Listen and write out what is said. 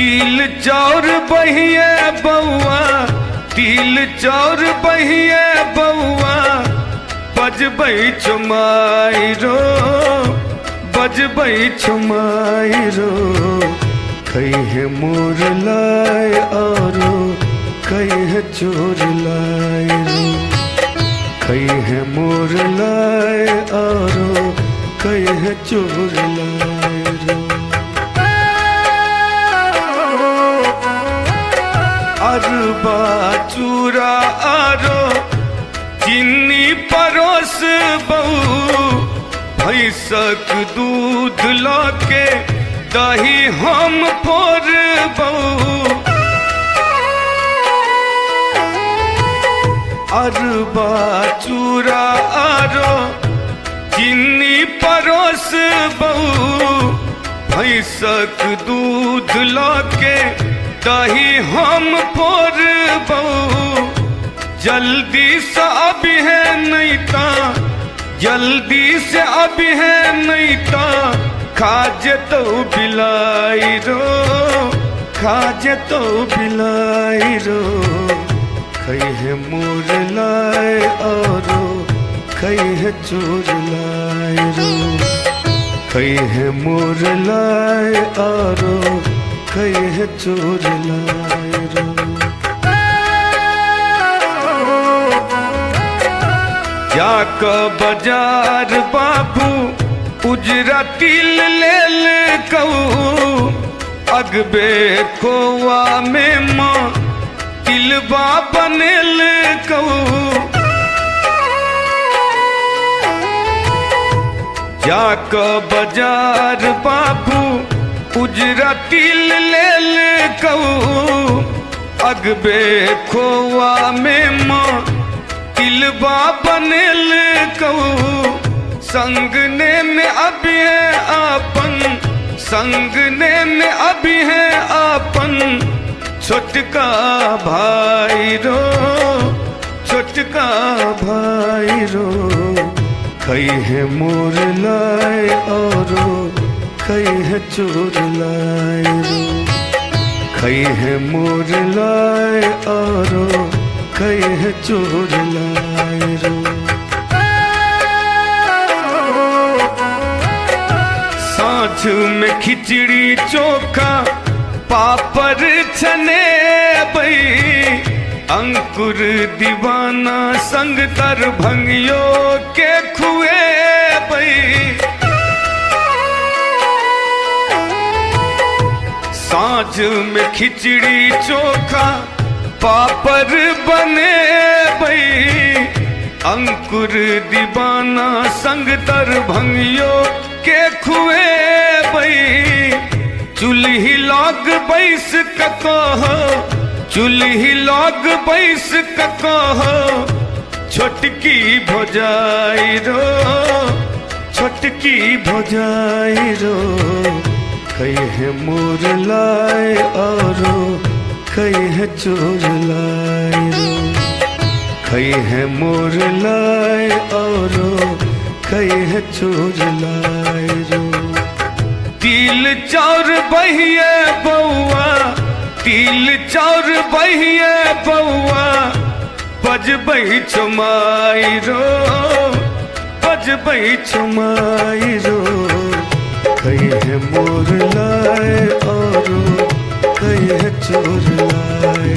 तिल चाउर बहिए बउआ, तिल चाउर बहिए बउआ, बजबै छुमाई रो, बजबै छुमाई रो। कहे मोर लाए आरो, कहे चोर लाए रो। कहे मोर लाए आरो, कहे चोर लाए रो। अरबा चूरा आरो चीनी परोस बहू, भैंसक दूध लाके दही हम फोर बहू। अरबा चूरा आरो चीनी परोस बहू, भैंसक दूध लाके दही हम फोर बहू। जल्दी से अभी है नहीं ता, जल्दी से अभी है नहीं ता, खाजे तो बिलाई रो, खाजे तो बिलाई रो। कहे मोर लाए आरो, कहे चोर लाए रो। कहे मोर लाए आरो, कहे चोर लाए रो। जाक बाजार बाबू उजरा तिल ले ले कहू, अगबे खोआ में माँ तिलबा बनेल कहू। जाक बाजार बाबू उजरा तिल ले ले कहू, अगबे खोआ में माँ तिलबा बनेल कहू। संगने में अभी है आपन, संगने में अभी है आपन, छोटका भाई रो, छोटका भाई रो। कहे मोर लाए आरो, कहे चोर लाए रो। कहे मोर लाए आरो, कहे चोर लाए रो। साँझ में खिचड़ी चोखा पापड़ छने बई, अंकुर दीवाना संग तर भंगियो के खुए बई। साँझ में खिचड़ी चोखा पापड़ बने बई, अंकुर दीवाना संग तर भंगियो के खुए बई। चूल्ही लॉग बैस ककह, चूल्ही लॉग बैस ककह, छोटकी भौजाई रो, छोटकी भौजाई रो। कहे मोर लाए आरो, कहे चोर लाए रो। कहे मोर लाए आरो, कहे चोर लाए रो। तिल चाउर बहिए बउआ, तिल चाउर बहिए बउआ, बजबै छुमाई रो, बजबै छुमाई रो। कहे मोर लाए आरो, कहे चोर लाए